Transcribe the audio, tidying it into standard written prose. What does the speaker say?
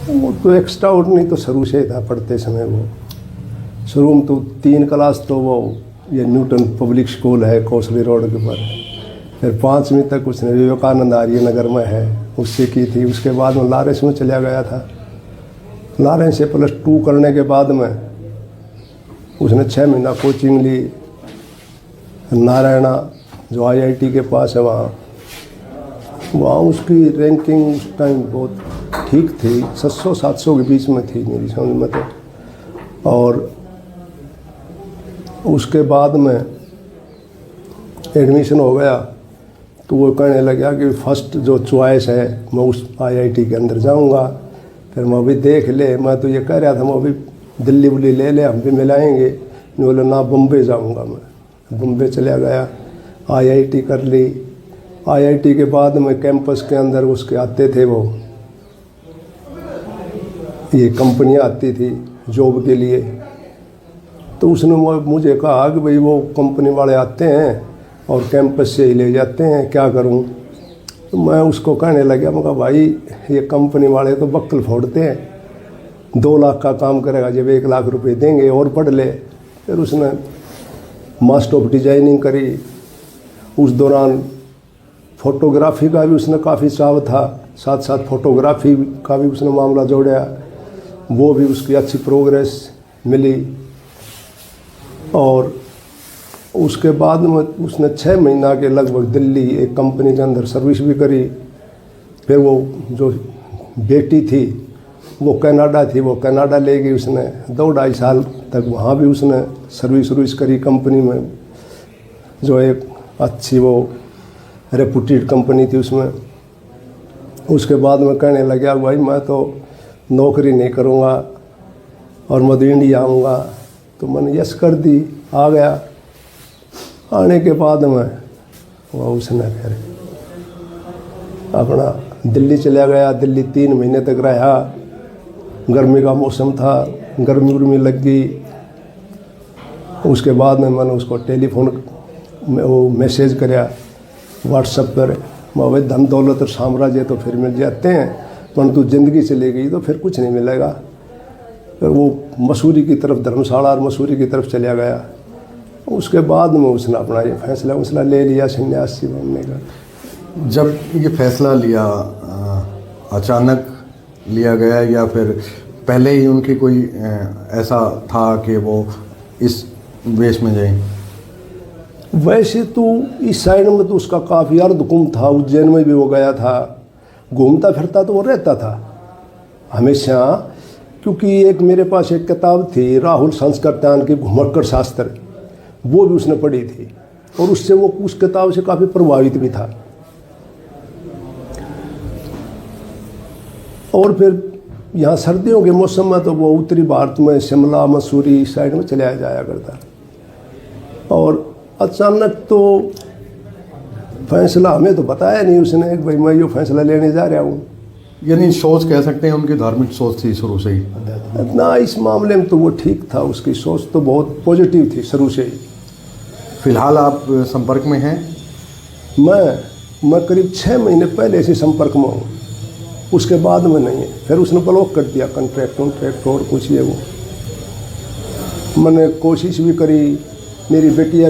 वो तो extra ordinary तो शुरू से ही था पढ़ते समय। वो शुरू में तो 3 क्लास तो वो ये न्यूटन पब्लिक स्कूल है कौशली रोड के ऊपर, फिर 5वीं तक उसने विवेकानंद आर्य नगर में है उससे की थी। उसके बाद में लॉरेंस में चला गया था। लॉरेंस से +2 करने के बाद में उसने 6 महीना कोचिंग ली नारायणा जो IIT के पास है वहाँ उसकी रैंकिंग उस टाइम बहुत ठीक थी, 600-700 के बीच में थी मेरी समझ में तो। और उसके बाद में एडमिशन हो गया तो वो कहने लगा कि फर्स्ट जो चॉइस है मैं उस IIT के अंदर जाऊंगा। फिर मैं अभी देख ले, मैं तो ये कह रहा था मैं अभी दिल्ली उल्ली ले ले हम भी मिलाएंगे। नहीं बोले ना बम्बे जाऊंगा। मैं बम्बे चला गया, IIT कर ली। IIT के बाद में कैंपस के अंदर उसके आते थे वो ये कंपनियां आती थी जॉब के लिए, तो उसने मुझे कहा कि भाई वो कंपनी वाले आते हैं और कैंपस से ही ले जाते हैं, क्या करूं। तो मैं उसको कहने लगा, मैं कहा भाई ये कंपनी वाले तो बक्कल फोड़ते हैं, 2 लाख का काम करेगा जब 1 लाख रुपए देंगे और पढ़ ले। फिर उसने मास्टर ऑफ डिजाइनिंग करी। उस दौरान फोटोग्राफी का भी उसने काफ़ी चाव था, साथ साथ फोटोग्राफी का भी उसने मामला जोड़ा, वो भी उसकी अच्छी प्रोग्रेस मिली। और उसके बाद में उसने 6 महीना के लगभग दिल्ली एक कंपनी के अंदर सर्विस भी करी। फिर वो जो बेटी थी वो कनाडा थी, वो कनाडा ले गई उसने, 2-2.5 साल तक वहाँ भी उसने सर्विस करी कंपनी में, जो एक अच्छी वो रेपुटेड कंपनी थी उसमें। उसके बाद में कहने लगा भाई मैं तो नौकरी नहीं करूँगा और मैं तो इंडिया आऊँगा। तो मैंने यस कर दी, आ गया। आने के बाद में वो उसने फिर अपना दिल्ली चला गया। दिल्ली 3 महीने तक रहा। गर्मी का मौसम था, गर्मी लग गई। उसके बाद में मैंने उसको टेलीफोन में वो मैसेज कराया व्हाट्सएप पर, मैं भाई धन दौलत और साम्राज्य तो फिर मिल जाते हैं परंतु ज़िंदगी चली गई तो फिर कुछ नहीं मिलेगा। फिर वो मसूरी की तरफ, धर्मशाला और मसूरी की तरफ चला गया। उसके बाद में उसने अपना ये फैसला ले लिया सन्यासी बनने का। जब ये फैसला लिया अचानक लिया गया या फिर पहले ही उनकी कोई ऐसा था कि वो इस वेश में जाए? वैसे तो इस साइड में तो उसका काफ़ी अर्धकुंभ था, उज्जैन में भी वो गया था, घूमता फिरता तो वो रहता था हमेशा। क्योंकि एक मेरे पास एक किताब थी राहुल संस्कृत्यान की घुमक्कड़ शास्त्र, वो भी उसने पढ़ी थी और उससे वो उस किताब से काफ़ी प्रभावित भी था। और फिर यहाँ सर्दियों के मौसम में तो वो उत्तरी भारत में शिमला मसूरी साइड में चला जाया करता। और अचानक तो फैसला हमें तो बताया नहीं उसने कि भाई मैं ये फैसला लेने जा रहा हूँ। यानी सोच कह सकते हैं उनकी धार्मिक सोच थी शुरू से ही ना, इस मामले में तो वो ठीक था, उसकी सोच तो बहुत पॉजिटिव थी शुरू से ही। फिलहाल आप संपर्क में हैं? मैं करीब 6 महीने पहले से संपर्क में हूँ, उसके बाद में नहीं है। फिर उसने ब्लॉक कर दिया कॉन्ट्रैक्ट और कुछ ये वो। मैंने कोशिश भी करी, मेरी बेटिया